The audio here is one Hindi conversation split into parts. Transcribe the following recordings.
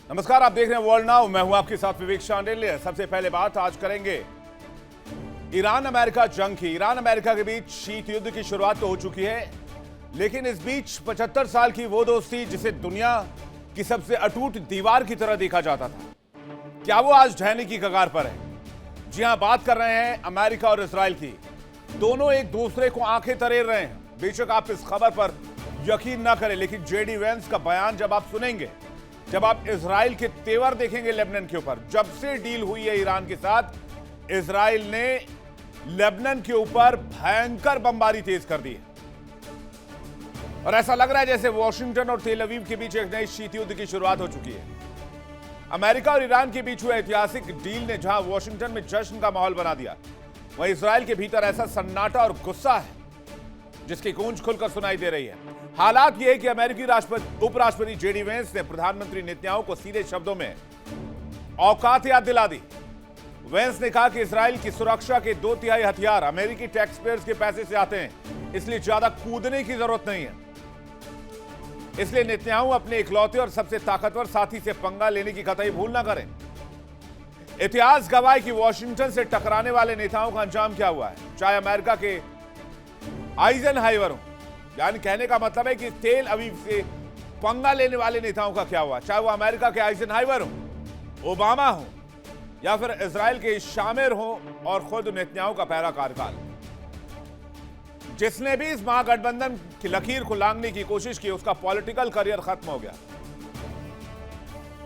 नमस्कार, आप देख रहे हैं वर्ल्ड नाउ। मैं हूं आपके साथ विवेक शांडिल्य। सबसे पहले बात आज करेंगे ईरान अमेरिका जंग की। ईरान अमेरिका के बीच शीत युद्ध की शुरुआत तो हो चुकी है, लेकिन इस बीच 75 साल की वो दोस्ती जिसे दुनिया की सबसे अटूट दीवार की तरह देखा जाता था, क्या वो आज ढहने की कगार पर है? जी हां, बात कर रहे हैं अमेरिका और इजराइल की। दोनों एक दूसरे को आंखें तरेर रहे हैं। बेशक आप इस खबर पर यकीन ना करें, लेकिन जेडी वेंस का बयान जब आप सुनेंगे, जब आप इजराइल के तेवर देखेंगे लेबनान के ऊपर, जब से डील हुई है ईरान के साथ, इजराइल ने लेबनान के ऊपर भयंकर बमबारी तेज कर दी है। और ऐसा लग रहा है जैसे वॉशिंगटन और तेल अवीव के बीच एक नई शीत युद्ध की शुरुआत हो चुकी है। अमेरिका और ईरान के बीच हुए ऐतिहासिक डील ने जहां वॉशिंगटन में जश्न का माहौल बना दिया, वहीं इजराइल के भीतर ऐसा सन्नाटा और गुस्सा है जिसकी गूंज खुलकर सुनाई दे रही है। हालात यह है कि अमेरिकी उपराष्ट्रपति जेडी वेंस ने प्रधानमंत्री नेतन्याहू को सीधे शब्दों में औकात याद दिला दी। वेंस ने कहा कि इजराइल की सुरक्षा के 2/3 हथियार अमेरिकी टैक्स पेयर्स के पैसे से आते हैं, इसलिए ज्यादा कूदने की जरूरत नहीं है। इसलिए नेतन्याहू अपने इकलौते और सबसे ताकतवर साथी से पंगा लेने की कतई भूल ना करें। इतिहास गवाह कि वॉशिंगटन से टकराने वाले नेताओं का अंजाम क्या हुआ है, चाहे अमेरिका के आइजनहाइवर हो, यानी कहने का मतलब है कि तेल अवीव से पंगा लेने वाले नेताओं का क्या हुआ, चाहे वो अमेरिका के आइजनहाइवर हो, ओबामा हो, या फिर इजराइल के शामिर हो और खुद नेतन्याहू का पहला कार्यकाल। जिसने भी इस महागठबंधन की लकीर को लांघने की कोशिश की, उसका पॉलिटिकल करियर खत्म हो गया।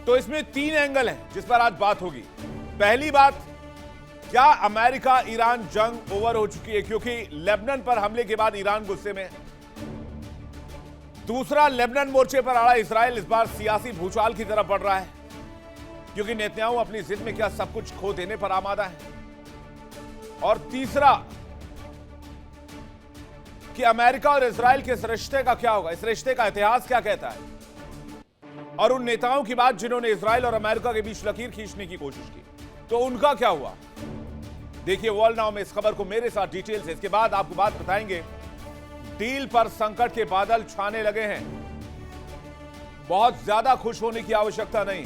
तो इसमें 3 एंगल हैं जिस पर आज बात होगी। पहली बात, क्या अमेरिका ईरान जंग ओवर हो चुकी है क्योंकि लेबनान पर हमले के बाद ईरान गुस्से में। दूसरा, लेबनान मोर्चे पर अड़ा इजराइल इस बार सियासी भूचाल की तरफ बढ़ रहा है क्योंकि नेतन्याहू अपनी जिद में क्या सब कुछ खो देने पर आमादा है। और तीसरा कि अमेरिका और इजराइल के इस रिश्ते का क्या होगा, इस रिश्ते का इतिहास क्या कहता है, और उन नेताओं की बात जिन्होंने इजराइल और अमेरिका के बीच लकीर खींचने की कोशिश की, तो उनका क्या हुआ। देखिए वर्ल्ड नाउ में इस खबर को मेरे साथ डिटेल से। इसके बाद आपको बात बताएंगे, डील पर संकट के बादल छाने लगे हैं। बहुत ज्यादा खुश होने की आवश्यकता नहीं।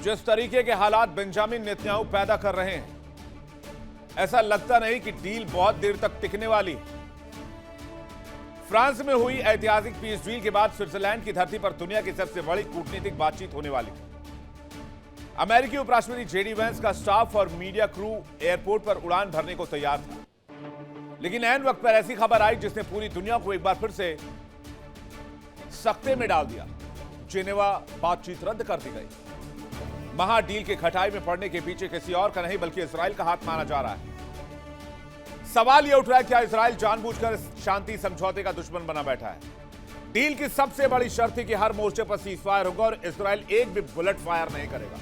जिस तरीके के हालात बेंजामिन नेतन्याहू पैदा कर रहे हैं, ऐसा लगता नहीं कि डील बहुत देर तक टिकने वाली। फ्रांस में हुई ऐतिहासिक पीस डील के बाद स्विट्जरलैंड की धरती पर दुनिया की सबसे बड़ी कूटनीतिक बातचीत होने वाली। अमेरिकी उपराष्ट्रपति जेडी वेंस का स्टाफ और मीडिया क्रू एयरपोर्ट पर उड़ान भरने को तैयार था, लेकिन ऐन वक्त पर ऐसी खबर आई जिसने पूरी दुनिया को एक बार फिर से सख्ते में डाल दिया। जेनेवा बातचीत रद्द कर दी गई। महा डील के खटाई में पड़ने के पीछे किसी और का नहीं बल्कि इजराइल का हाथ माना जा रहा है। सवाल यह उठ रहा है, क्या इजराइल जानबूझकर शांति समझौते का दुश्मन बना बैठा है? डील की सबसे बड़ी शर्त थी कि हर मोर्चे पर सीजफायर होगा और इजराइल एक भी बुलेट फायर नहीं करेगा।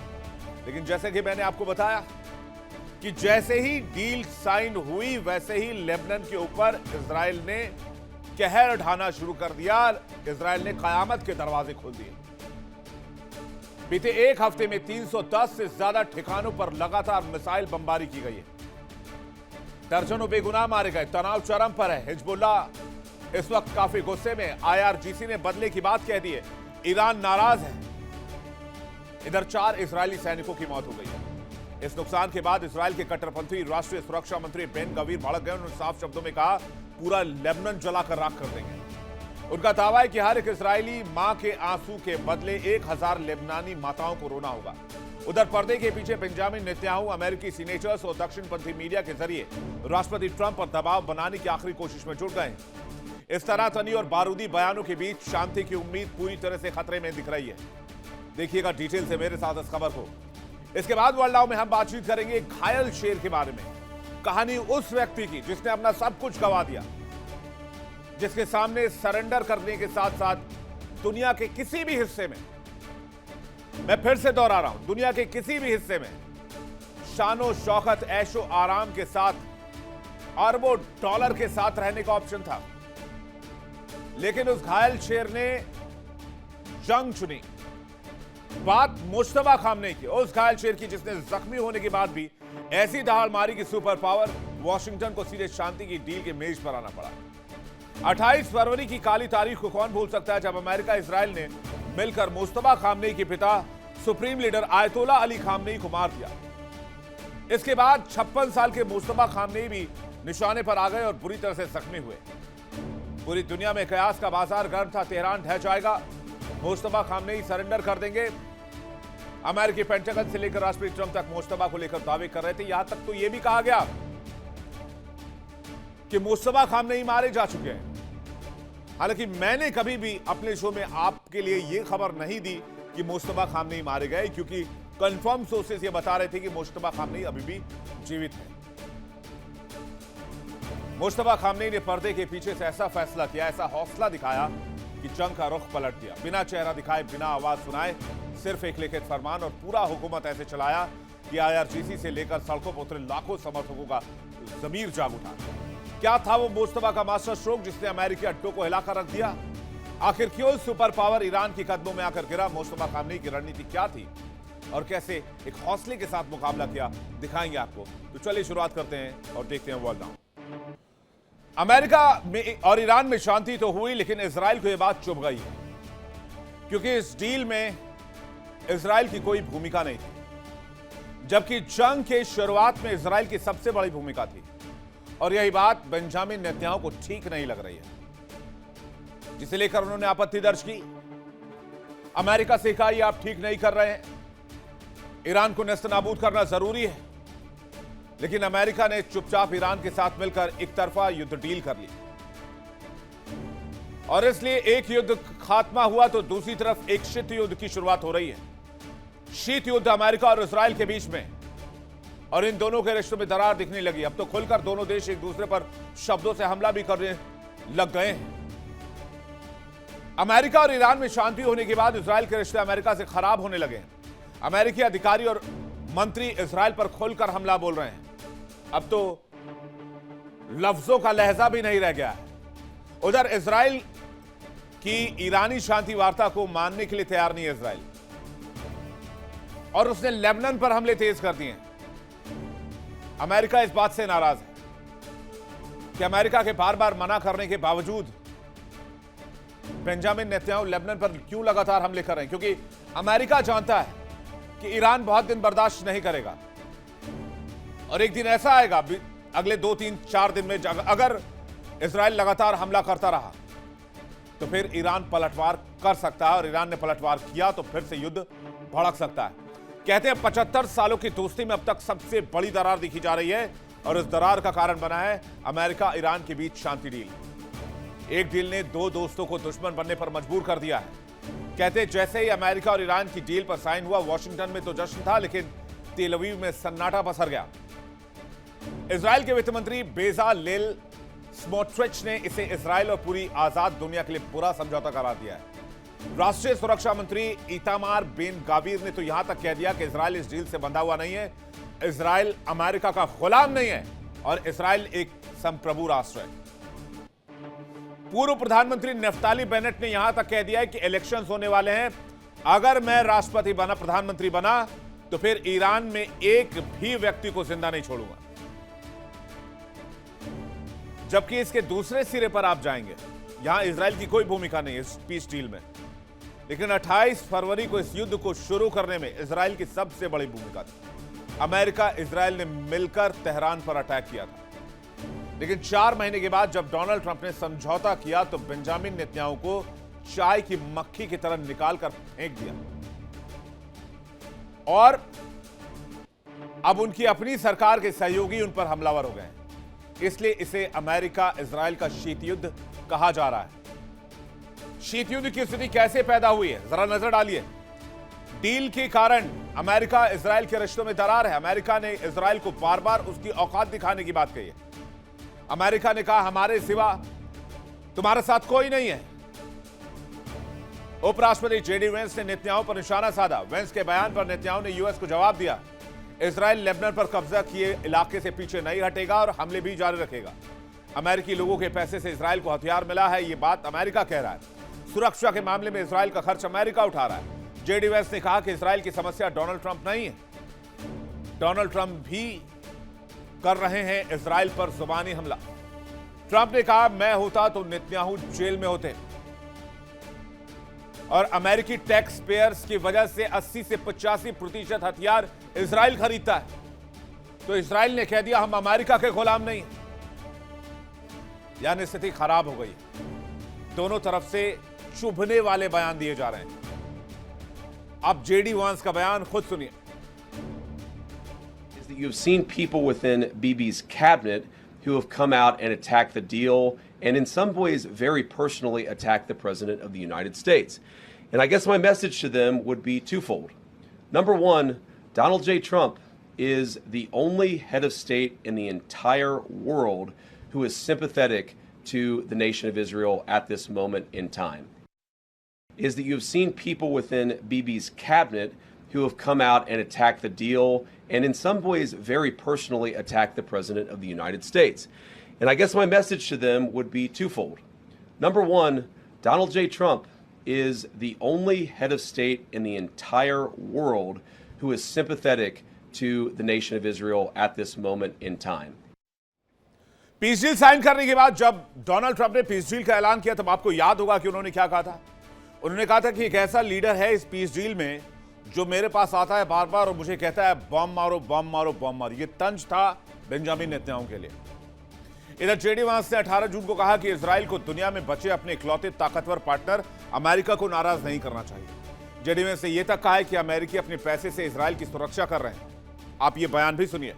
लेकिन जैसे कि मैंने आपको बताया कि जैसे ही डील साइन हुई, वैसे ही लेबनान के ऊपर इजराइल ने कहर ढाना शुरू कर दिया। इजराइल ने कयामत के दरवाजे खोल दिए। बीते एक हफ्ते में 310 से ज्यादा ठिकानों पर लगातार मिसाइल बमबारी की गई है। दर्जनों बेगुनाह मारे गए। तनाव चरम पर है। हिजबुल्लाह इस वक्त काफी गुस्से में। IRGC ने बदले की बात कह दी है। ईरान नाराज है। इधर 4 इजरायली सैनिकों की मौत हो गई है। इस नुकसान के बाद इजराइल के कट्टरपंथी राष्ट्रीय सुरक्षा मंत्री बेन गवीर भड़क गए। उन्होंने साफ शब्दों में कहा, पूरा लेबनान जलाकर राख कर देंगे। उनका दावा है कि हर एक इजरायली मां के आंसू के बदले 1000 लेबनानी माताओं को रोना होगा। उधर पर्दे के पीछे बेंजामिन नेतन्याहू अमेरिकी सीनेटर्स और दक्षिणपंथी मीडिया के जरिए राष्ट्रपति ट्रंप पर दबाव बनाने की आखिरी कोशिश में जुट गए। इस तनातनी और बारूदी बयानों के बीच शांति की उम्मीद पूरी तरह से खतरे में दिख रही है। देखिएगा डिटेल से मेरे साथ इस खबर को। इसके बाद वर्ल्ड नाउ में हम बातचीत करेंगे घायल शेर के बारे में। कहानी उस व्यक्ति की जिसने अपना सब कुछ गंवा दिया, जिसके सामने सरेंडर करने के साथ साथ दुनिया के किसी भी हिस्से में, मैं फिर से दोहरा रहा हूं, दुनिया के किसी भी हिस्से में शानो शौकत ऐशो आराम के साथ अरबों डॉलर के साथ रहने का ऑप्शन था, लेकिन उस घायल शेर ने जंग चुनी। बात मुश्तबा खामने की, उस घायल शेर की जिसने जख्मी होने के बाद भी ऐसी दहाड़ मारी कि सुपर पावर वॉशिंगटन को सीधे शांति की डील के मेज पर आना पड़ा। 28 फरवरी की काली तारीख को कौन भूल सकता है, जब अमेरिका इजराइल ने मिलकर मुस्तफा खामनेई के पिता सुप्रीम लीडर आयतोला अली खामनेई को मार दिया। इसके बाद 56 साल के मुस्तफा खामनेई भी निशाने पर आ गए और बुरी तरह से जख्मी हुए। पूरी दुनिया में कयास का बाजार गर्म था, तेहरान ढह जाएगा, मुस्तफा खामनेई सरेंडर कर देंगे। अमेरिकी पेंटागन से लेकर राष्ट्रपति ट्रंप तक मुस्तफा को लेकर दावे कर रहे थे। यहां तक तो यह भी कहा गया कि मुस्तफा खामनेई मारे जा चुके हैं। हालांकि मैंने कभी भी अपने शो में आपके लिए यह खबर नहीं दी कि मुस्तफा खामनेई मारे गए, क्योंकि कंफर्म सोर्सेस ये बता रहे थे कि मुस्तफा खामनेई अभी भी जीवित है। मुस्तफा खामनेई ने पर्दे के पीछे से ऐसा फैसला किया, ऐसा हौसला दिखाया कि जंग का रुख पलट दिया। बिना चेहरा दिखाए, बिना आवाज सुनाए, सिर्फ एक लिखित फरमान और पूरा हुकूमत ऐसे चलाया कि IRGC से लेकर सड़कों पर उतरे लाखों समर्थकों का जमीर जाग उठा। क्या था वो मुस्तफा का मास्टर स्ट्रोक जिसने अमेरिकी अड्डों को हिलाकर रख दिया? आखिर क्यों सुपर पावर ईरान के कदमों में आकर गिरा? मुस्तफा खामनेई की रणनीति क्या थी और कैसे एक हौसले के साथ मुकाबला किया, दिखाएंगे आपको। तो चलिए शुरुआत करते हैं और देखते हैं वर्ल्ड नाउ। अमेरिका में और ईरान में शांति तो हुई, लेकिन इजराइल को यह बात चुभ गई है, क्योंकि इस डील में इजराइल की कोई भूमिका नहीं थी, जबकि जंग के शुरुआत में इजराइल की सबसे बड़ी भूमिका थी। और यही बात बेंजामिन नेतन्याहू को ठीक नहीं लग रही है, जिसे लेकर उन्होंने आपत्ति दर्ज की। अमेरिका से कहा, यह आप ठीक नहीं कर रहे हैं, ईरान को नेस्तनाबूद करना जरूरी है। लेकिन अमेरिका ने चुपचाप ईरान के साथ मिलकर एक तरफा युद्ध डील कर ली, और इसलिए एक युद्ध खात्मा हुआ तो दूसरी तरफ एक शीत युद्ध की शुरुआत हो रही है। शीत युद्ध अमेरिका और इजराइल के बीच में, और इन दोनों के रिश्तों में दरार दिखने लगी। अब तो खुलकर दोनों देश एक दूसरे पर शब्दों से हमला भी करने लग गए हैं। अमेरिका और ईरान में शांति होने के बाद इजराइल के रिश्ते अमेरिका से खराब होने लगे हैं। अमेरिकी अधिकारी और मंत्री इजराइल पर खुलकर हमला बोल रहे हैं। अब तो लफ्जों का लहजा भी नहीं रह गया है। उधर इजराइल की ईरानी शांति वार्ता को मानने के लिए तैयार नहीं है इजराइल, और उसने लेबनान पर हमले तेज कर दिए हैं। अमेरिका इस बात से नाराज है कि अमेरिका के बार बार मना करने के बावजूद बेंजामिन नेतन्याहू लेबनान पर क्यों लगातार हमले कर रहे हैं, क्योंकि अमेरिका जानता है कि ईरान बहुत दिन बर्दाश्त नहीं करेगा, और एक दिन ऐसा आएगा अगले 2, 3, 4 दिन में, अगर इजराइल लगातार हमला करता रहा तो फिर ईरान पलटवार कर सकता है, और ईरान ने पलटवार किया तो फिर से युद्ध भड़क सकता है। कहते हैं 75 सालों की दोस्ती में अब तक सबसे बड़ी दरार दिखी जा रही है, और इस दरार का कारण बना है अमेरिका ईरान के बीच शांति डील। एक डील ने दो दोस्तों को दुश्मन बनने पर मजबूर कर दिया है। कहते हैं जैसे ही अमेरिका और ईरान की डील पर साइन हुआ, वॉशिंगटन में तो जश्न था, लेकिन तेल अवीव में सन्नाटा पसर गया। इजराइल के वित्त मंत्री बेजालेल स्मोट्रिच ने इसे इजराइल और पूरी आजाद दुनिया के लिए बुरा समझौता करार दिया है। राष्ट्रीय सुरक्षा मंत्री इतामार बेन गावीर ने तो यहां तक कह दिया कि इजराइल इस डील से बंधा हुआ नहीं है, इजराइल अमेरिका का गुलाम नहीं है, और इजराइल एक संप्रभु राष्ट्र है। पूर्व प्रधानमंत्री नफ्ताली बेनेट ने यहां तक कह दिया है कि इलेक्शंस होने वाले हैं, अगर मैं राष्ट्रपति बना, प्रधानमंत्री बना, तो फिर ईरान में एक भी व्यक्ति को जिंदा नहीं छोड़ूंगा। जबकि इसके दूसरे सिरे पर आप जाएंगे, यहां इजराइल की कोई भूमिका नहीं है इस पीस डील में, लेकिन 28 फरवरी को इस युद्ध को शुरू करने में इजराइल की सबसे बड़ी भूमिका थी। अमेरिका इजराइल ने मिलकर तेहरान पर अटैक किया था, लेकिन 4 महीने के बाद जब डोनाल्ड ट्रंप ने समझौता किया तो बेंजामिन नेतन्याहू को चाय की मक्खी की तरह निकालकर फेंक दिया, और अब उनकी अपनी सरकार के सहयोगी उन पर हमलावर हो गए हैं। इसलिए इसे अमेरिका इजराइल का शीत युद्ध कहा जा रहा है। शीत युद्ध की स्थिति कैसे पैदा हुई है, जरा नजर डालिए। डील के कारण अमेरिका इजराइल के रिश्तों में दरार है। अमेरिका ने इजराइल को बार बार उसकी औकात दिखाने की बात कही है। अमेरिका ने कहा, हमारे सिवा तुम्हारे साथ कोई नहीं है। उपराष्ट्रपति जेडी वेंस ने नेतन्याहू पर निशाना साधा। वेंस के बयान पर नेतन्याहू ने यूएस को जवाब दिया, इजराइल लेबनान पर कब्जा किए इलाके से पीछे नहीं हटेगा और हमले भी जारी रखेगा। अमेरिकी लोगों के पैसे से इजराइल को हथियार मिला है, यह बात अमेरिका कह रहा है। सुरक्षा के मामले में इजराइल का खर्च अमेरिका उठा रहा है। जेडी वेंस ने कहा कि इजराइल की समस्या डोनाल्ड ट्रंप नहीं है, डोनाल्ड ट्रंप भी कर रहे हैं इजराइल पर जुबानी हमला। ट्रंप ने कहा, मैं होता तो नेतन्याहू जेल में होते, और अमेरिकी टैक्स पेयर्स की वजह से 80 से 85% हथियार इजराइल खरीदता है। तो इजराइल ने कह दिया हम अमेरिका के गुलाम नहीं, यानी स्थिति खराब हो गई। दोनों तरफ से चुभने वाले बयान दिए जा रहे हैं। अब जेडी वांस का बयान खुद सुनिए। You've seen people within Bibi's cabinet who have come out and attacked the deal and in some ways very personally attacked the President of the United States. And I guess my message to them would be twofold. Number one, Donald J. Trump is the only head of state in the entire world who is sympathetic to the nation of Israel at this moment in time. Is that you've seen people within Bibi's cabinet who have come out and attacked the deal and in some ways very personally attacked the President of the United States. And I guess my message to them would be twofold. Number one, Donald J. Trump is the only head of state in the entire world who is sympathetic to the nation of Israel at this moment in time. Peace deal sign करने के बाद जब डोनाल्ड ट्रंप ने पीस डील का ऐलान किया तब आपको याद होगा कि उन्होंने क्या कहा था। उन्होंने कहा था कि एक ऐसा लीडर है इस पीस डील में जो मेरे पास आता है बार बार और मुझे कहता है बम मारो बम मारो बम मारो। ये तंज था बेंजामिन नेतन्याहू के लिए। इधर जेडी वांस ने 18 जून को कहा कि इजराइल को दुनिया में बचे अपने इकलौते ताकतवर पार्टनर अमेरिका को नाराज नहीं करना चाहिए। जेडी वांस ने यह तक कहा है कि अमेरिकी अपने पैसे से इजराइल की सुरक्षा कर रहे हैं। आप ये बयान भी सुनिए।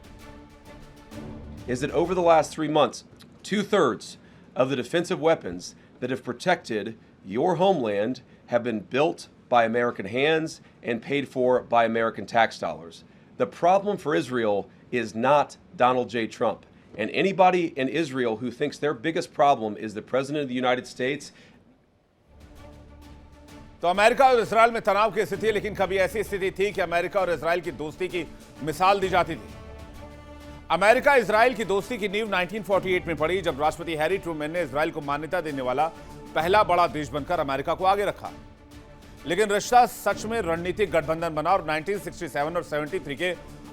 Is that over the last 3 months, 2/3 of the defensive weapons that have protected your homeland have been built by American hands and paid for by American tax dollars. The problem for Israel is not Donald J. Trump. And anybody in Israel who thinks their biggest problem is the President of the United States. तो अमेरिका और इजराइल में तनाव की स्थिति, लेकिन कभी ऐसी स्थिति थी कि अमेरिका और इजराइल की दोस्ती की मिसाल दी जाती थी। अमेरिका इजराइल की दोस्ती की नींव 1948 में पड़ी जब राष्ट्रपति हैरी ट्रूमैन ने इजराइल को मान्यता देने वाला पहला बड़ा देश बनकर अमेरिका को आगे रखा। लेकिन रिश्ता सच में रणनीतिक गठबंधन बना और 1967 और 73 के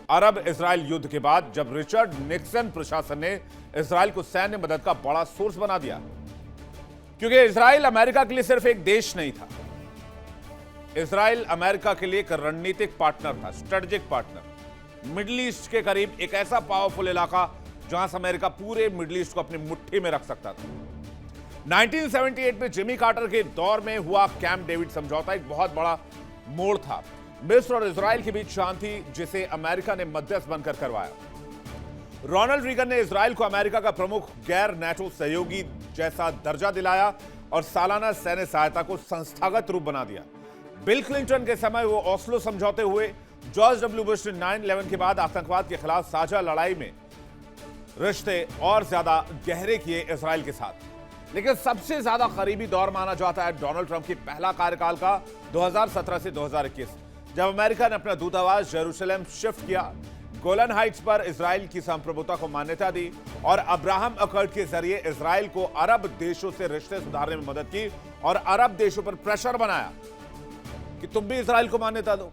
अरब इजराइल युद्ध के बाद जब रिचर्ड निक्सन प्रशासन ने इजराइल को सैन्य मदद का बड़ा सोर्स बना दिया, क्योंकि इजराइल अमेरिका के लिए सिर्फ एक देश नहीं था, इजराइल अमेरिका के लिए एक रणनीतिक पार्टनर था, स्ट्रेटेजिक पार्टनर। मिडिल ईस्ट के करीब एक ऐसा पावरफुल इलाका जहां से अमेरिका पूरे मिडिल ईस्ट को अपनी मुट्ठी में रख सकता था। 1978 में जिमी कार्टर के दौर में हुआ कैंप डेविड समझौता एक बहुत बड़ा मोड़ था। मिस्र और इजराइल के बीच शांति जिसे अमेरिका ने मध्यस्थ बनकर करवाया। रोनाल्ड रीगन ने इजराइल को अमेरिका का प्रमुख गैर नेटो सहयोगी जैसा दर्जा दिलाया और सालाना सैन्य सहायता को संस्थागत रूप बना दिया। बिल क्लिंटन के समय वो ओस्लो समझौते हुए। जॉर्ज डब्ल्यू बुश ने 9/11 के बाद आतंकवाद के खिलाफ साझा लड़ाई में रिश्ते और ज्यादा गहरे किए इजराइल के साथ। लेकिन सबसे ज्यादा करीबी दौर माना जाता है डोनाल्ड ट्रंप की पहला कार्यकाल का 2017 से 2021, जब अमेरिका ने अपना दूतावास जेरूशलेम शिफ्ट किया, गोलन हाइट्स पर इजराइल की संप्रभुता को मान्यता दी और अब्राहम अकॉर्ड के जरिए इजराइल को अरब देशों से रिश्ते सुधारने में मदद की और अरब देशों पर प्रेशर बनाया कि तुम भी इजराइल को मान्यता दो,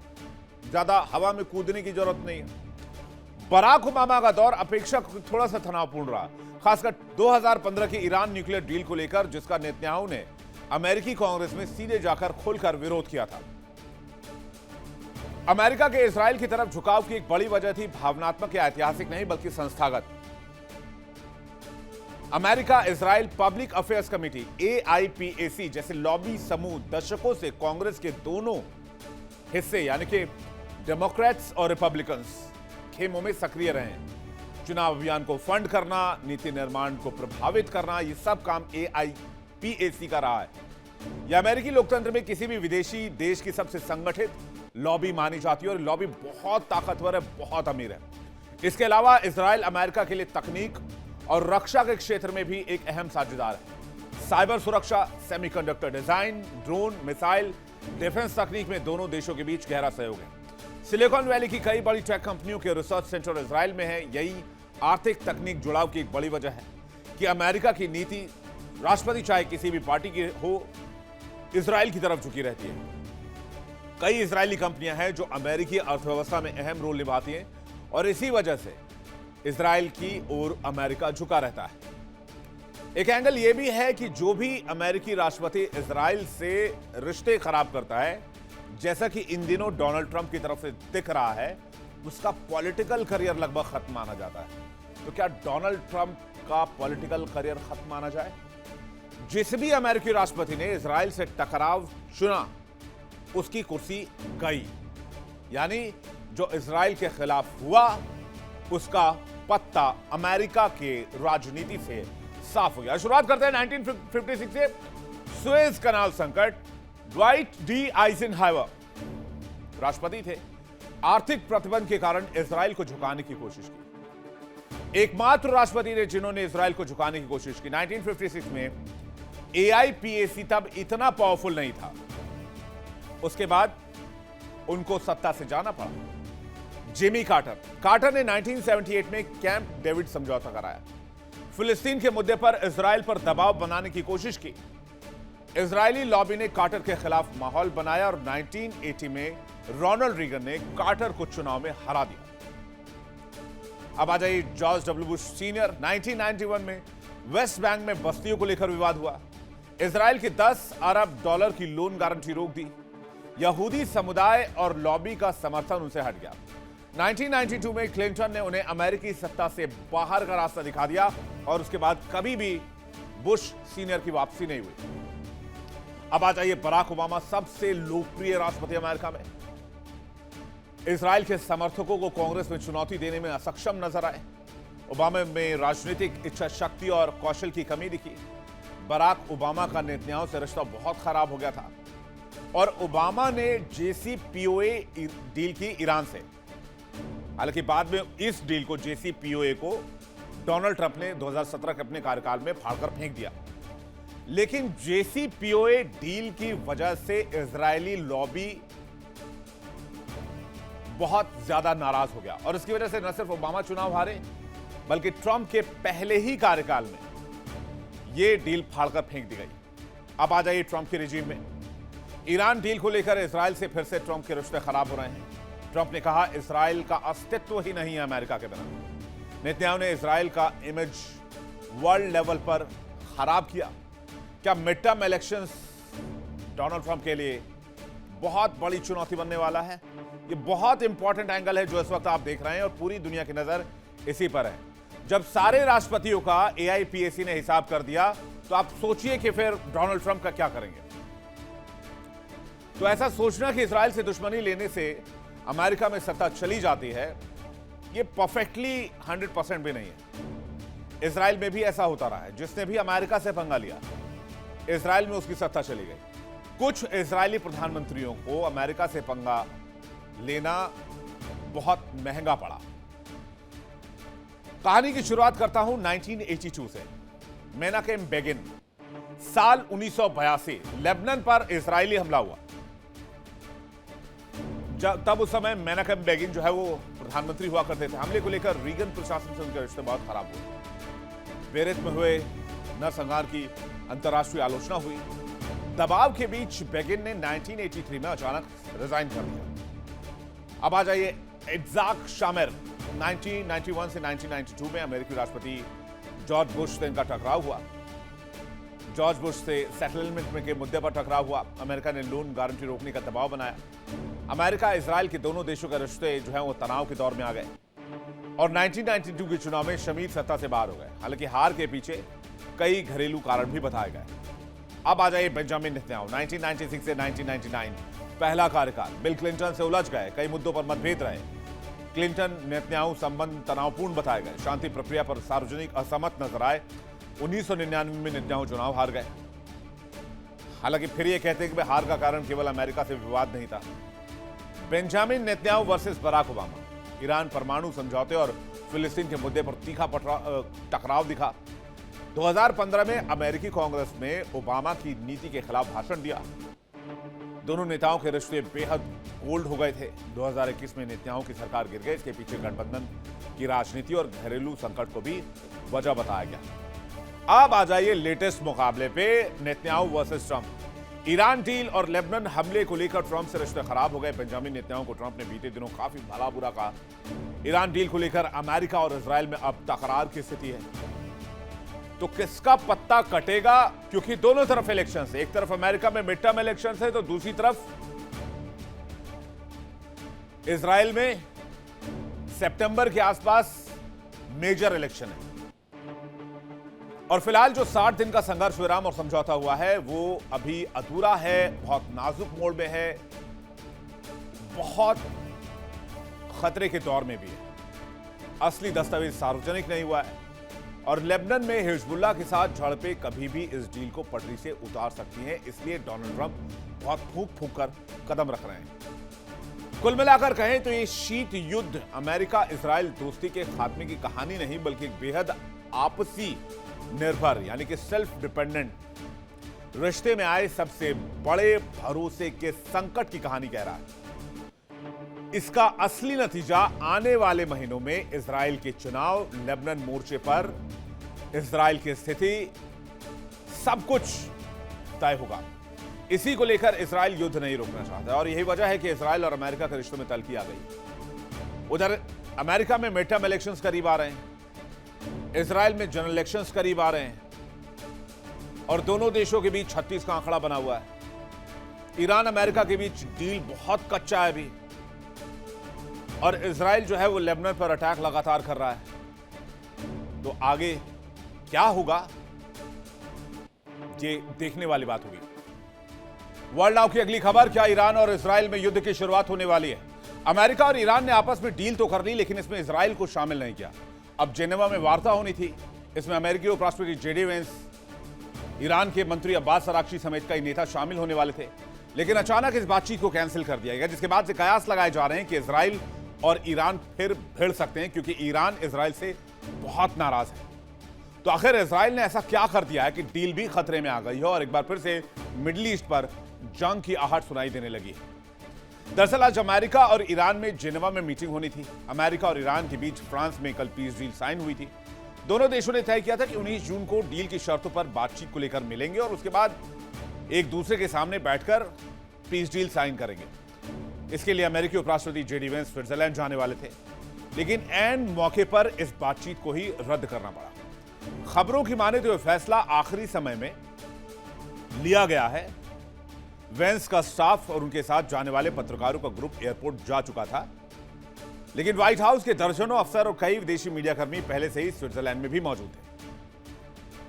ज्यादा हवा में कूदने की जरूरत नहीं है। बराक ओबामा का दौर अपेक्षाकृत थोड़ा सा तनावपूर्ण रहा, खासकर 2015 की ईरान न्यूक्लियर डील को लेकर, जिसका नेतन्याहू ने अमेरिकी कांग्रेस में सीधे जाकर खुलकर विरोध किया था। अमेरिका के इजराइल की तरफ झुकाव की एक बड़ी वजह थी भावनात्मक या ऐतिहासिक नहीं बल्कि संस्थागत। America Israel public affairs committee AIPAC जैसे लॉबी समूह दशकों से कांग्रेस के दोनों हिस्से यानी कि डेमोक्रेट्स और रिपब्लिकन्स खेमों में सक्रिय रहे हैं। चुनाव अभियान को फंड करना, नीति निर्माण को प्रभावित करना, यह सब काम AIPAC का रहा है। यह अमेरिकी लोकतंत्र में किसी भी विदेशी देश की सबसे संगठित लॉबी मानी जाती है और लॉबी बहुत ताकतवर है, बहुत अमीर है। इसके अलावा इजराइल अमेरिका के लिए तकनीक और रक्षा के क्षेत्र में भी एक अहम साझेदार है। साइबर सुरक्षा, semiconductor design, drone, missile, defence तकनीक में दोनों देशों के बीच गहरा सहयोग है। सिलिकॉन वैली की कई बड़ी टेक कंपनियों के रिसर्च सेंटर इजराइल में है। यही आर्थिक तकनीक जुड़ाव की एक बड़ी वजह है कि अमेरिका की नीति, राष्ट्रपति चाहे किसी भी पार्टी की हो, इजराइल की तरफ झुकी रहती है। कई इजरायली कंपनियां हैं जो अमेरिकी अर्थव्यवस्था में अहम रोल निभाती हैं और इसी वजह से इजराइल की ओर अमेरिका झुका रहता है। एक एंगल यह भी है कि जो भी अमेरिकी राष्ट्रपति इजराइल से रिश्ते खराब करता है, जैसा कि इन दिनों डोनाल्ड ट्रंप की तरफ से दिख रहा है, उसका पॉलिटिकल करियर लगभग खत्म माना जाता है। तो क्या डोनाल्ड ट्रंप का पॉलिटिकल करियर खत्म माना जाए? जिस भी अमेरिकी राष्ट्रपति ने इजराइल से टकराव चुना, उसकी कुर्सी गई। यानी जो इजराइल के खिलाफ हुआ, उसका पत्ता अमेरिका के राजनीति से साफ हो गया। शुरुआत करते हैं 1956 से। सुएज कनाल संकट। ड्वाइट डी आइजनहावर राष्ट्रपति थे। आर्थिक प्रतिबंध के कारण इजराइल को झुकाने की कोशिश की। एकमात्र राष्ट्रपति थे जिन्होंने इजराइल को झुकाने की कोशिश की। 1956 में एआईपीएसी तब इतना पावरफुल नहीं था। उसके बाद उनको सत्ता से जाना पड़ा। जिमी कार्टर ने 1978 में कैंप डेविड समझौता कराया। फिलिस्तीन के मुद्दे पर इजराइल पर दबाव बनाने की कोशिश की। इजरायली लॉबी ने कार्टर के खिलाफ माहौल बनाया और 1980 में रोनाल्ड रीगन ने कार्टर को चुनाव में हरा दिया। अब आ जाइए जॉर्ज डब्ल्यू बुश सीनियर। 1991 में वेस्ट बैंक में बस्तियों को लेकर विवाद हुआ। इजराइल की $10 अरब की लोन गारंटी रोक दी। यहूदी समुदाय और लॉबी का समर्थन उनसे हट गया। 1992 में क्लिंटन ने उन्हें अमेरिकी सत्ता से बाहर का रास्ता दिखा दिया और उसके बाद कभी भी बुश सीनियर की वापसी नहीं हुई। अब आ जाइए बराक ओबामा, सबसे लोकप्रिय राष्ट्रपति अमेरिका में। इजराइल के समर्थकों को कांग्रेस में चुनौती देने में असक्षम नजर आए। ओबामा में राजनीतिक इच्छा शक्ति और कौशल की कमी दिखी। बराक ओबामा का नेतन्याहू से रिश्ता बहुत खराब हो गया था और ओबामा ने जेसीपीओए डील की ईरान से। हालांकि बाद में इस डील को, जेसीपीओए को, डोनाल्ड ट्रंप ने 2017 के अपने कार्यकाल में फाड़कर फेंक दिया। लेकिन जेसीपीओए डील की वजह से इजरायली लॉबी बहुत ज्यादा नाराज हो गया और इसकी वजह से न सिर्फ ओबामा चुनाव हारे, बल्कि ट्रंप के पहले ही कार्यकाल में यह डील फाड़कर फेंक दी गई। अब आ जाइए ट्रंप के रिजीम में। ईरान डील को लेकर इजराइल से फिर से ट्रंप के रिश्ते खराब हो रहे हैं। ट्रंप ने कहा इजराइल का अस्तित्व ही नहीं है अमेरिका के बिना। नेतन्याहू ने इजराइल का इमेज वर्ल्ड लेवल पर खराब किया। क्या mid term elections Donald Trump के लिए बहुत बड़ी चुनौती बनने वाला है? ये बहुत इंपॉर्टेंट एंगल है जो इस वक्त आप देख रहे हैं और पूरी दुनिया की नजर इसी पर है। जब सारे राष्ट्रपतियों का एआईपीएसी ने हिसाब कर दिया, तो आप सोचिए कि फिर डोनाल्ड ट्रंप का क्या करेंगे। तो ऐसा सोचना कि इजराइल से दुश्मनी लेने से अमेरिका में सत्ता चली जाती है, यह परफेक्टली 100% भी नहीं है। इजराइल में भी ऐसा होता रहा है। जिसने भी अमेरिका से पंगा लिया, इजराइल में उसकी सत्ता चली गई। कुछ इजरायली प्रधानमंत्रियों को अमेरिका से पंगा लेना बहुत महंगा पड़ा। कहानी की शुरुआत करता हूं 1982 से। मेनाकेम बेगिन, साल 1982 लेबनान पर इजरायली हमला हुआ। तब उस समय मेनाकेम बेगिन जो है वो प्रधानमंत्री हुआ करते थे। हमले को लेकर रीगन प्रशासन से उनके रिश्ते बहुत खराब हुए। बेरेत में हुए नरसंहार की अंतर्राष्ट्रीय आलोचना हुई। दबाव के बीच बेगिन ने 1983 में अचानक रिजाइन कर दिया। अब आ जाइए इट्जाक शामिर। 1991 से 1992 में अमेरिकी राष्ट्रपति जॉर्ज बुश से इनका टकराव हुआ। जॉर्ज बुश से सेटलमेंट के मुद्दे पर टकराव हुआ। अमेरिका ने लोन गारंटी रोकने का दबाव बनाया। अमेरिका इजराइल के दोनों देशों के रिश्ते जो है वो तनाव के दौर में आ गए और 1992 के चुनाव में शमीर सत्ता से बाहर हो गए। हालांकि हार के पीछे कई घरेलू कारण भी बताए गए। अब आ जाइए बेंजामिन नेतन्याहू। 1996 से 1999 पहला कार्यकाल। बिल क्लिंटन से उलझ गए, कई मुद्दों पर मतभेद रहे। क्लिंटन नेतन्याहू संबंध तनावपूर्ण बताए गए। शांति प्रक्रिया पर सार्वजनिक असहमत नजर आए। 1999 में नेतन्याहू चुनाव हार गए। हालांकि फिर ये कहते हैं कि हार का कारण केवल अमेरिका से विवाद नहीं था। Benjamin Netanyahu versus Barack Obama. Iran परमाणु समझौते और फिलिस्तीन के मुद्दे पर तीखा टकराव दिखा। 2015 में अमेरिकी कांग्रेस में ओबामा की नीति के खिलाफ भाषण दिया। दोनों नेताओं के रिश्ते बेहद कोल्ड हो गए थे। 2021 में नेतन्याहू की सरकार गिर गई। इसके पीछे गठबंधन की राजनीति और घरेलू संकट को भी वजह बताया गया। अब आ जाइए लेटेस्ट मुकाबले पे, Netanyahu versus Trump. Iran deal और लेबनान हमले को लेकर ट्रंप से रिश्ते खराब हो गए। बेंजामिन नेतन्याहू को ट्रंप ने बीते दिनों काफी भला बुरा कहा। ईरान डील को लेकर अमेरिका और इजराइल में अब तकरार की स्थिति है। तो किसका पत्ता कटेगा, क्योंकि दोनों तरफ इलेक्शंस है। एक तरफ अमेरिका में मिड टर्म इलेक्शंस है, तो दूसरी तरफ इजराइल में सितंबर के आसपास मेजर इलेक्शन है। और फिलहाल जो 60 दिन का संघर्ष विराम और समझौता हुआ है वो अभी अधूरा है, बहुत नाजुक मोड़ में है, बहुत खतरे के दौर में भी है। असली दस्तावेज सार्वजनिक नहीं हुआ है और लेबनान में हिजबुल्लाह के साथ झड़पें कभी भी इस डील को पटरी से उतार सकती हैं। इसलिए डोनाल्ड ट्रंप बहुत फूंक फूंक कर कदम रख रहे हैं। कुल मिलाकर कहें तो ये शीत युद्ध अमेरिका इजराइल दोस्ती के खात्मे की कहानी नहीं, बल्कि एक बेहद आपसी निर्भर यानी कि सेल्फ डिपेंडेंट रिश्ते में आए सबसे बड़े भरोसे के संकट की कहानी कह रहा है। इसका असली नतीजा आने वाले महीनों में इजराइल के चुनाव, लेबनान मोर्चे पर इजराइल की स्थिति, सब कुछ तय होगा। इसी को लेकर इजराइल युद्ध नहीं रोकना चाहता और यही वजह है कि इजराइल और अमेरिका के रिश्तों में तल्खी आ गई। उधर अमेरिका में मिड टर्म इलेक्शंस करीब आ रहे हैं, इजराइल में जनरल इलेक्शंस करीब आ रहे हैं और दोनों देशों के बीच 36 का आंकड़ा बना हुआ है। ईरान अमेरिका के बीच डील बहुत कच्चा है अभी और इजराइल जो है वो लेबनान पर अटैक लगातार कर रहा है। तो आगे क्या होगा ये देखने वाली बात होगी। वर्ल्ड नाउ की अगली खबर, क्या ईरान और इजराइल में युद्ध की शुरुआत होने वाली है? अमेरिका और ईरान ने आपस में डील तो कर ली, लेकिन इसमें इजराइल को शामिल नहीं किया। अब जेनेवा में वार्ता होनी थी, इसमें अमेरिकी उपराष्ट्रपति जेडी वेंस, ईरान के मंत्री अब्बास अराक्ची समेत कई नेता शामिल होने वाले थे, लेकिन अचानक इस बातचीत को कैंसिल कर दिया गया, जिसके बाद से कयास लगाए जा रहे हैं कि इजराइल और ईरान फिर भिड़ सकते हैं, क्योंकि ईरान इजराइल से बहुत नाराज है। तो आखिर इजराइल ने ऐसा क्या कर दिया है कि डील भी खतरे में आ गई है और एक बार फिर से मिडिल ईस्ट पर जंग की आहट सुनाई देने लगी है। दरअसल आज अमेरिका और ईरान में जेनेवा में मीटिंग होनी थी। अमेरिका और ईरान के बीच फ्रांस में कल पीस डील साइन हुई थी। दोनों देशों ने तय किया था कि 19 जून को डील की शर्तों पर बातचीत को लेकर मिलेंगे और उसके बाद एक दूसरे के सामने बैठकर पीस डील साइन करेंगे। इसके लिए अमेरिकी उपराष्ट्रपति जेडी वेंस स्विट्जरलैंड जाने वाले थे, लेकिन ऐन मौके पर इस बातचीत को ही रद्द करना पड़ा। खबरों की माने तो यह फैसला आखिरी समय में लिया गया है। वेंस का स्टाफ और उनके साथ जाने वाले पत्रकारों का ग्रुप एयरपोर्ट जा चुका था, लेकिन व्हाइट हाउस के दर्जनों अफसर और कई विदेशी मीडियाकर्मी पहले से ही स्विट्जरलैंड में भी मौजूद थे।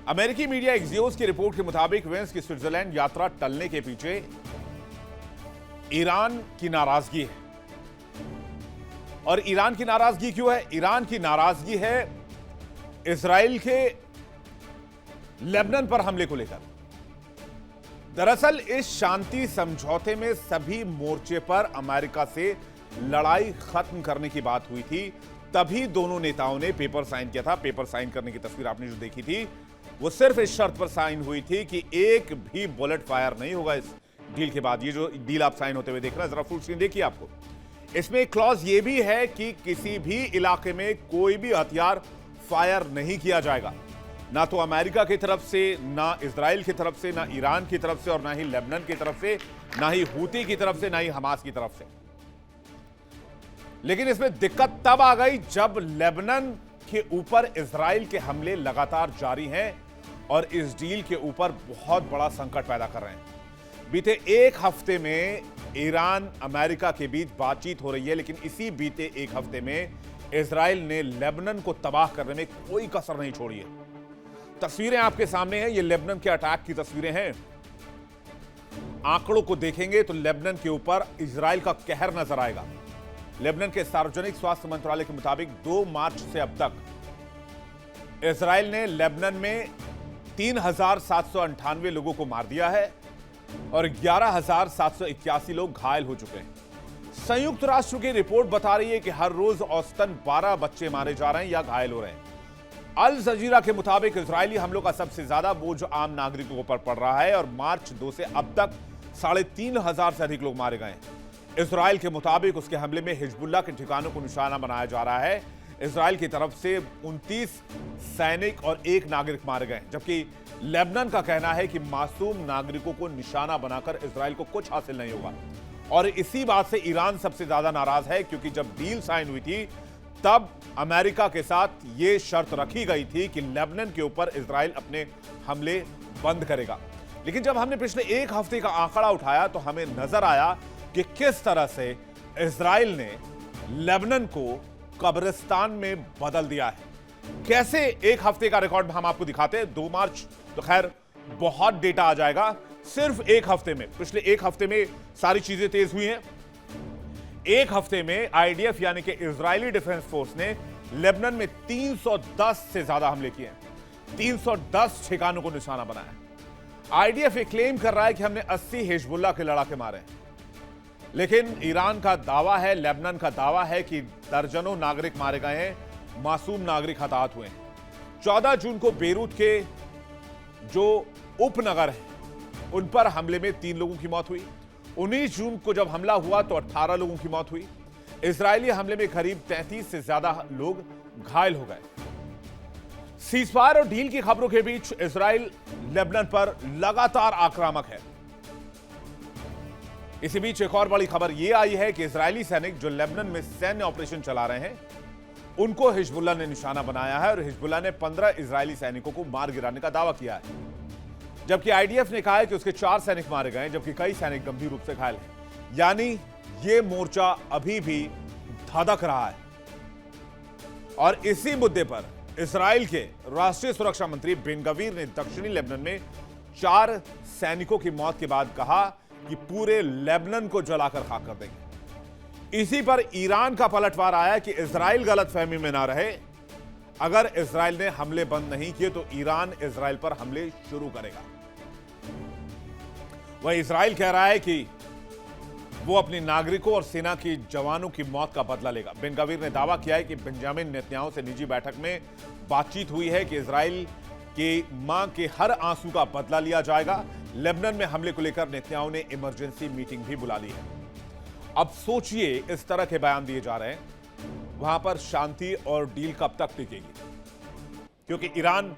अमेरिकी मीडिया एक्सियोस की रिपोर्ट के मुताबिक वेंस की स्विट्जरलैंड यात्रा टलने के पीछे ईरान की नाराजगी है। और ईरान की नाराजगी क्यों है? ईरान की नाराजगी है इजराइल के लेबनान पर हमले को लेकर। दरअसल इस शांति समझौते में सभी मोर्चे पर अमेरिका से लड़ाई खत्म करने की बात हुई थी, तभी दोनों नेताओं ने पेपर साइन किया था। पेपर साइन करने की तस्वीर आपने जो देखी थी वो सिर्फ इस शर्त पर साइन हुई थी कि एक भी बुलेट फायर नहीं होगा इस डील के बाद। ये जो डील आप साइन होते हुए देख रहे हैं, जरा फुल स्क्रीन देखिए आपको। इसमें एक क्लॉज ये भी है कि किसी भी इलाके में कोई भी हथियार फायर नहीं किया जाएगा, ना तो अमेरिका की तरफ से, ना इजराइल की तरफ से, ना ईरान की तरफ से और ना ही लेबनान की तरफ से, ना ही हूती की तरफ से, ना ही हमास की तरफ से। लेकिन इसमें दिक्कत तब आ गई जब लेबनान के ऊपर इजराइल के हमले लगातार जारी हैं और इस डील के ऊपर बहुत बड़ा संकट पैदा कर रहे हैं। बीते एक हफ्ते में ईरान अमेरिका के बीच बातचीत हो रही है, लेकिन इसी बीते एक हफ्ते में इजराइल ने लेबनान को तबाह करने में कोई कसर नहीं छोड़ी है। तस्वीरें आपके सामने हैं, ये लेबनान के अटैक की तस्वीरें हैं। आंकड़ों को देखेंगे तो लेबनान के ऊपर इजराइल का कहर नजर आएगा। लेबनान के सार्वजनिक स्वास्थ्य मंत्रालय के मुताबिक 2 मार्च से अब तक इजराइल ने लेबनान में 3,798 लोगों को मार दिया है और 11,781 लोग घायल हो चुके हैं। संयुक्त राष्ट्र की रिपोर्ट बता रही है कि हर रोज औसतन 12 बच्चे मारे जा रहे हैं या घायल हो रहे हैं। अल जजीरा के मुताबिक इजरायली हमलों का सबसे ज्यादा बोझ आम नागरिकों पर पड़ रहा है और मार्च 2 से अब तक 3,500 से अधिक लोग मारे गए हैं। इजराइल के मुताबिक उसके हमले में हिजबुल्लाह के ठिकानों को निशाना बनाया जा रहा है। इजराइल की तरफ से 29 सैनिक और 1 नागरिक मारे गए, जबकि लेबनान का कहना है कि मासूम नागरिकों को निशाना बनाकर इजराइल को कुछ हासिल नहीं होगा। और इसी बात से ईरान सबसे ज्यादा नाराज है, क्योंकि जब डील साइन हुई थी तब अमेरिका के साथ यह शर्त रखी गई थी कि लेबनान के ऊपर इजराइल अपने हमले बंद करेगा। लेकिन जब हमने पिछले एक हफ्ते का आंकड़ा उठाया तो हमें नजर आया कि किस तरह से इजराइल ने लेबनान को कब्रिस्तान में बदल दिया है। कैसे एक हफ्ते का रिकॉर्ड हम आपको दिखाते हैं। 2 मार्च तो खैर बहुत डेटा आ जाएगा। सिर्फ एक हफ्ते में, पिछले एक हफ्ते में सारी चीजें तेज हुई हैं। एक हफ्ते में आईडीएफ यानी कि इजरायली डिफेंस फोर्स ने लेबनान में 310 से ज्यादा हमले किए हैं। 310 ठिकानों को निशाना बनाया। आईडीएफ ये क्लेम कर रहा है कि हमने 80 हिजबुल्लाह के लड़ाके मारे हैं, लेकिन ईरान का दावा है, लेबनान का दावा है कि दर्जनों नागरिक मारे गए हैं, मासूम नागरिक हताहत हुए हैं। 14 जून को बेरूत के जो उपनगर है उन पर हमले में 3 लोगों की मौत हुई। 19 जून को जब हमला हुआ तो 18 लोगों की मौत हुई। इजरायली हमले में करीब 33 से ज्यादा लोग घायल हो गए। सीजफायर और डील की खबरों के बीच इजराइल लेबनान पर लगातार आक्रामक है। इसी बीच एक और बड़ी खबर यह आई है कि इजरायली सैनिक जो लेबनान में सैन्य ऑपरेशन चला रहे हैं उनको हिजबुल्लाह ने निशाना बनाया है और हिजबुल्लाह ने 15 इजरायली सैनिकों को मार गिराने का दावा किया है, जबकि आईडीएफ ने कहा है कि उसके 4 सैनिक मारे गए, जबकि कई सैनिक गंभीर रूप से घायल हैं। यानी यह मोर्चा अभी भी धधक रहा है। और इसी मुद्दे पर इजराइल के राष्ट्रीय सुरक्षा मंत्री बेन गवीर ने दक्षिणी लेबनान में 4 सैनिकों की मौत के बाद कहा कि पूरे लेबनान को जलाकर खाक कर देंगे। इसी पर ईरान का पलटवार आया कि इजराइल गलतफहमी में ना रहे, अगर इजराइल ने हमले बंद नहीं किए तो ईरान इजराइल पर हमले शुरू करेगा। वह इजराइल कह रहा है कि वो अपने नागरिकों और सेना के जवानों की मौत का बदला लेगा। बेन गवीर ने दावा किया है कि बेंजामिन नेतन्याहू से निजी बैठक में बातचीत हुई है कि इजराइल की मां के हर आंसू का बदला लिया जाएगा। लेबनान में हमले को लेकर नेतन्याहू ने इमरजेंसी मीटिंग भी बुला ली है। अब सोचिए, इस तरह के बयान दिए जा रहे हैं, वहां पर शांति और डील कब तक टिकेगी? क्योंकि ईरान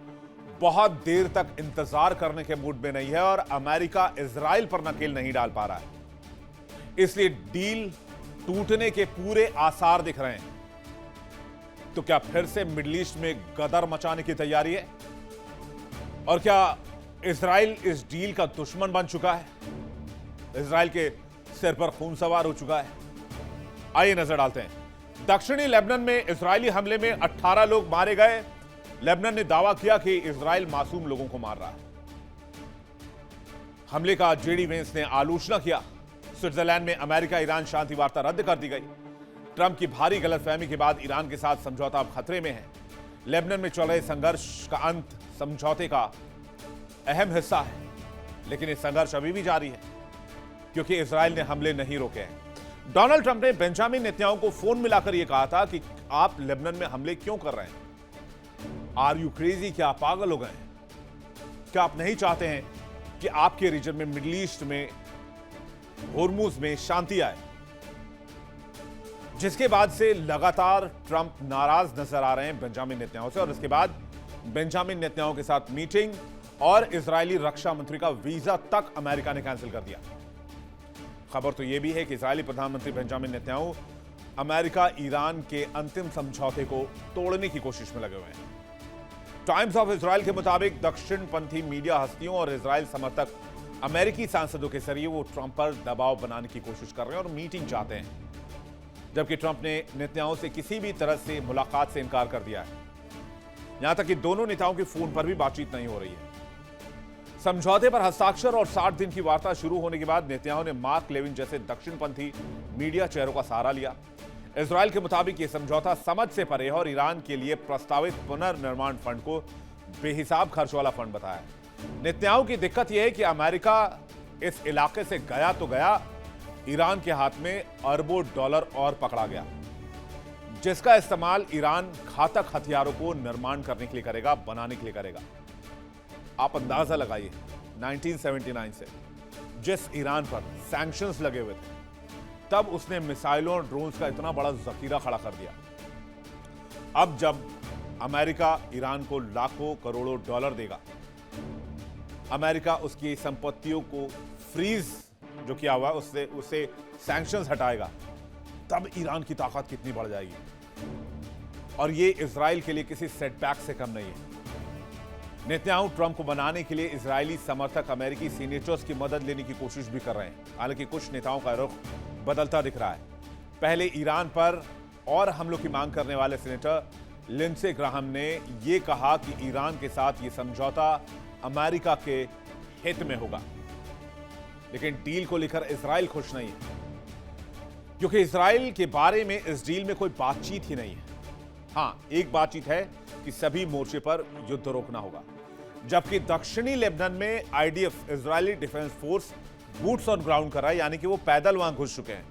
बहुत देर तक इंतजार करने के मूड में नहीं है और अमेरिका इजराइल पर नकेल नहीं डाल पा रहा है, इसलिए डील टूटने के पूरे आसार दिख रहे हैं। तो क्या फिर से मिडिल ईस्ट में गदर मचाने की तैयारी है? और क्या इजराइल इस डील का दुश्मन बन चुका है? इजराइल के सिर पर खून सवार हो चुका है? आइए नजर डालते हैं। दक्षिणी लेबनान में इजरायली हमले में 18 लोग मारे गए। लेबनान ने दावा किया कि इजराइल मासूम लोगों को मार रहा है। हमले का जेडी वेंस ने आलोचना किया। स्विट्जरलैंड में अमेरिका ईरान शांति वार्ता रद्द कर दी गई। ट्रंप की भारी गलतफहमी के बाद ईरान के साथ समझौता अब खतरे में है। लेबनान में चल रहे संघर्ष का अंत समझौते का अहम हिस्सा है, लेकिन ये संघर्ष अभी भी जारी है क्योंकि इजराइल ने हमले नहीं रोके हैं। डोनाल्ड ट्रंप ने बेंजामिन नेतन्याहू को फोन मिलाकर यह कहा था कि आप लेबनान में हमले क्यों कर रहे हैं? Are you crazy? क्या आप पागल हो गए हैं? क्या आप नहीं चाहते हैं कि आपके रीजन में, मिडिल ईस्ट में, होर्मुज में शांति आए? जिसके बाद से लगातार ट्रंप नाराज नजर आ रहे हैं बेंजामिन नेतन्याहू से, और इसके बाद बेंजामिन नेतन्याहू के साथ मीटिंग और इजरायली रक्षा मंत्री का वीजा तक अमेरिका ने कैंसिल कर दिया। खबर तो यह भी है कि इजरायली प्रधानमंत्री बेंजामिन नेतन्याहू अमेरिका ईरान के अंतिम समझौते को तोड़ने की कोशिश में लगे हुए हैं। टाइम्स ऑफ इजराइल के मुताबिक दक्षिणपंथी मीडिया हस्तियों और इजराइल समर्थक अमेरिकी सांसदों के जरिए वो ट्रंप पर दबाव बनाने की कोशिश कर रहे हैं और मीटिंग चाहते हैं, जबकि ट्रंप ने नेतन्याहू से किसी भी तरह से मुलाकात से इनकार कर दिया है। यहां तक कि दोनों नेताओं की फोन पर भी बातचीत नहीं हो रही है। समझौते पर हस्ताक्षर और 60 दिन की वार्ता शुरू होने के बाद नेतन्याहू ने मार्क लेविन जैसे दक्षिणपंथी मीडिया चेहरों का सहारा लिया। इजराइल के मुताबिक यह समझौता समझ से परे है और ईरान के लिए प्रस्तावित पुनर्निर्माण फंड को बेहिसाब खर्च वाला फंड बताया। नेतन्याहू की दिक्कत यह है कि अमेरिका इस इलाके से गया तो गया, ईरान के हाथ में अरबों डॉलर और पकड़ा गया, जिसका इस्तेमाल ईरान घातक हथियारों को निर्माण करने के लिए करेगा, बनाने के लिए करेगा। आप अंदाजा लगाइए, 1979 से जिस ईरान पर सैंक्शंस लगे हुए थे, तब उसने मिसाइलों और ड्रोन्स का इतना बड़ा जखीरा खड़ा कर दिया। अब जब अमेरिका ईरान को लाखों करोड़ों डॉलर देगा, अमेरिका उसकी संपत्तियों को फ्रीज जो किया हुआ उससे सैंक्शंस हटाएगा, तब ईरान की ताकत कितनी बढ़ जाएगी। और ये इजराइल के लिए किसी सेटबैक से कम नहीं है। नेतन्याहू ट्रंप को बनाने के लिए इजरायली समर्थक अमेरिकी सीनेटर्स की मदद लेने की कोशिश भी कर रहे हैं। हालांकि कुछ नेताओं का रुख बदलता दिख रहा है। पहले ईरान पर और हमलों की मांग करने वाले सीनेटर लिंडसे ग्राहम ने यह कहा कि ईरान के साथ यह समझौता अमेरिका के हित में होगा, लेकिन डील को लेकर इजराइल खुश नहीं है, क्योंकि इजराइल के बारे में इस डील में कोई बातचीत ही नहीं है। हां, एक बातचीत है कि सभी मोर्चे पर युद्ध रोकना होगा, जबकि दक्षिणी लेबनान में IDF Israeli defence force boots on ground कर रहा है, यानी कि वो पैदल वहां घुस चुके हैं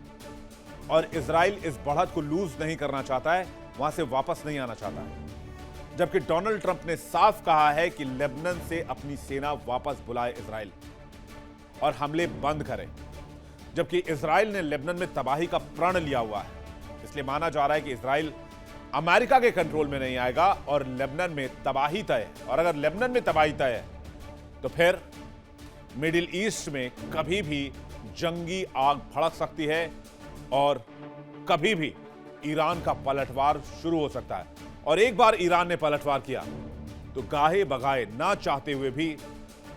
और इजराइल इस बढ़त को लूज नहीं करना चाहता है, वहां से वापस नहीं आना चाहता है। जबकि डोनाल्ड ट्रंप ने साफ कहा है कि लेबनान से अपनी सेना वापस बुलाए इजराइल और हमले बंद करे। जबकि इजराइल ने लेबनान में तबाही का प्रण लिया हुआ है, इसलिए माना जा रहा है कि इजराइल अमेरिका के कंट्रोल में नहीं आएगा और लेबनान में तबाही तय है। और अगर लेबनान में तबाही तय है तो फिर मिडिल ईस्ट में कभी भी जंगी आग भड़क सकती है और कभी भी ईरान का पलटवार शुरू हो सकता है। और एक बार ईरान ने पलटवार किया तो गाहे बगाए ना चाहते हुए भी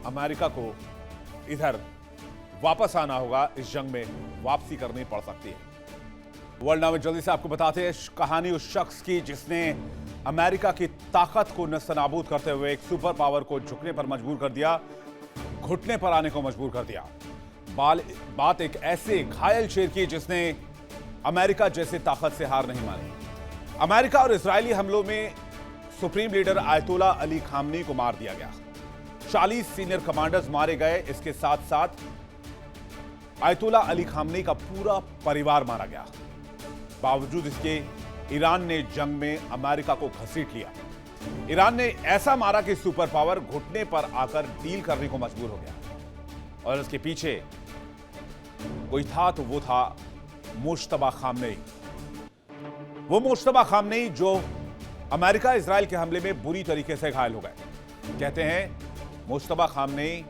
अमेरिका को इधर वापस आना होगा, इस जंग में वापसी करनी पड़ सकती है। वर्ल्ड नाउ में जल्दी से आपको बताते हैं कहानी उस शख्स की जिसने अमेरिका की ताकत को नस्तनाबूद करते हुए एक सुपर पावर को झुकने पर मजबूर कर दिया, घुटने पर आने को मजबूर कर दिया। बात एक ऐसे घायल शेर की जिसने अमेरिका जैसे ताकत से हार नहीं मानी। अमेरिका और इजरायली हमलों में सुप्रीम लीडर आयतुल्ला अली खामनी को मार दिया गया। 40 सीनियर कमांडर्स मारे गए। इसके साथ साथ आयतुल्ला अली खामनी का पूरा परिवार मारा गया। बावजूद इसके ईरान ने जंग में अमेरिका को घसीट लिया। ईरान ने ऐसा मारा कि सुपर पावर घुटने पर आकर डील करने को मजबूर हो गया। और इसके पीछे कोई था तो वो था मुश्तबा खामनेई। वो मुश्तबा खामनेई जो अमेरिका इजराइल के हमले में बुरी तरीके से घायल हो गए। कहते हैं मुश्तबा खामनेई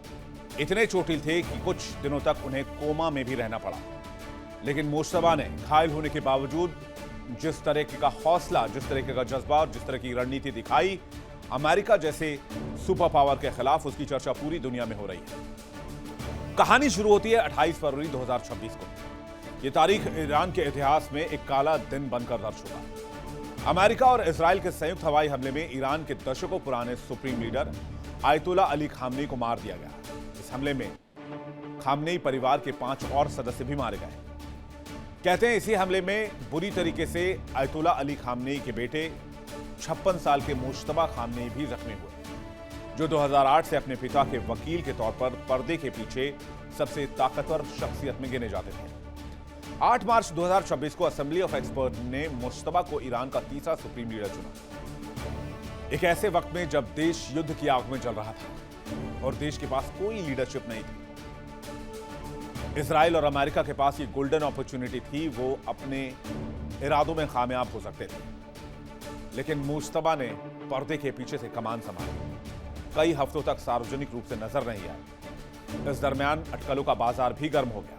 इतने चोटिल थे कि कुछ दिनों तक उन्हें कोमा में भी रहना पड़ा। लेकिन मुश्तबा ने घायल होने के बावजूद जिस तरीके का हौसला, जिस तरीके का जज्बा और जिस तरह की रणनीति दिखाई अमेरिका जैसे सुपर पावर के खिलाफ, उसकी चर्चा पूरी दुनिया में हो रही है। कहानी शुरू होती है 28 फरवरी 2026 को। यह तारीख ईरान के इतिहास में एक काला दिन बनकर दर्ज होगा। अमेरिका और इजराइल के संयुक्त हवाई हमले में ईरान के दशकों पुराने सुप्रीम लीडर आयतुल्ला अली खामनी को मार दिया गया। इस हमले में खामनेई परिवार के 5 और सदस्य भी मारे गए। कहते हैं इसी हमले में बुरी तरीके से आयतुल्ला अली खामनेई के बेटे 56 साल के मुश्तबा खामनेई भी जख्मी हुए, जो 2008 से अपने पिता के वकील के तौर पर पर्दे के पीछे सबसे ताकतवर शख्सियत में गिने जाते थे। 8 मार्च 2026 को असेंबली ऑफ एक्सपर्ट ने मुश्तबा को ईरान का तीसरा सुप्रीम लीडर चुना। एक ऐसे वक्त में जब देश युद्ध की आग में जल रहा था और देश के पास कोई लीडरशिप नहीं थी। इजराइल और अमेरिका के पास ये गोल्डन अपॉर्चुनिटी थी, वो अपने इरादों में कामयाब हो सकते थे। लेकिन मुश्तबा ने पर्दे के पीछे से कमान संभाली। कई हफ्तों तक सार्वजनिक रूप से नजर नहीं आए। इस दरमियान अटकलों का बाजार भी गर्म हो गया।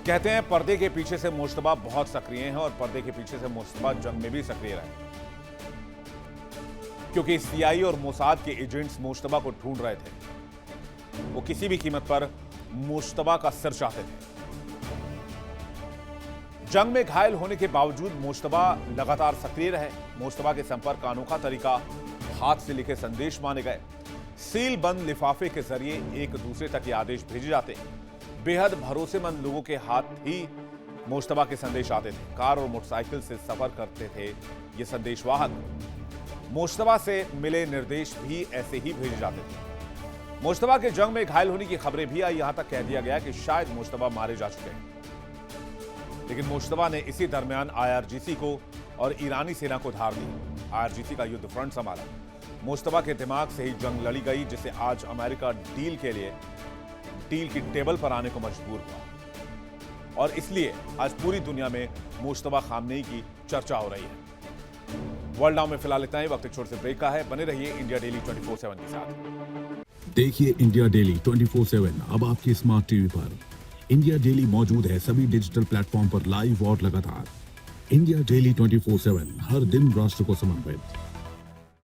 कहते हैं पर्दे के पीछे से मुश्तबा बहुत सक्रिय हैं और पर्दे के पीछे से मुश्तबा जंग में भी सक्रिय रहे, क्योंकि सीआईए और मोसाद के एजेंट्स मुश्तबा को ढूंढ रहे थे। वो किसी भी कीमत पर मुश्तबा का सिर चाहते थे। जंग में घायल होने के बावजूद मुश्तबा लगातार सक्रिय रहे। मुश्तबा के संपर्क का अनोखा तरीका हाथ से लिखे संदेश माने गए। सील बंद लिफाफे के जरिए एक दूसरे तक ये आदेश भेजे जाते। बेहद भरोसेमंद लोगों के हाथ ही मुश्तबा के संदेश आते थे। कार और मोटरसाइकिल से सफर करते थे ये संदेशवाहक। मुश्तबा से मिले निर्देश भी ऐसे ही भेजे जाते थे। मुश्तबा के जंग में घायल होने की खबरें भी आई। यहां तक कह दिया गया कि शायद मुश्तबा मारे जा चुके हैं। लेकिन मुश्तबा ने इसी दरमियान आईआरजीसी को और ईरानी सेना को धार दी। आईआरजीसी का युद्ध फ्रंट संभाला। मुश्तबा के दिमाग से ही जंग लड़ी गई, जिसे आज अमेरिका डील के लिए डील की टेबल पर आने को मजबूर हुआ। और इसलिए आज पूरी दुनिया में मुश्तबा खामनेई की चर्चा हो रही है। वर्ल्ड नाउ में फिलहाल इतना ही। वक्त एक छोटे से ब्रेक का है। बने रहिए इंडिया डेली 24/7 के साथ। देखिए इंडिया डेली 24/7 अब आपकी स्मार्ट टीवी पर। इंडिया डेली मौजूद है सभी डिजिटल प्लेटफॉर्म पर लाइव और लगातार। इंडिया डेली 24/7 हर दिन राष्ट्र को समर्पित।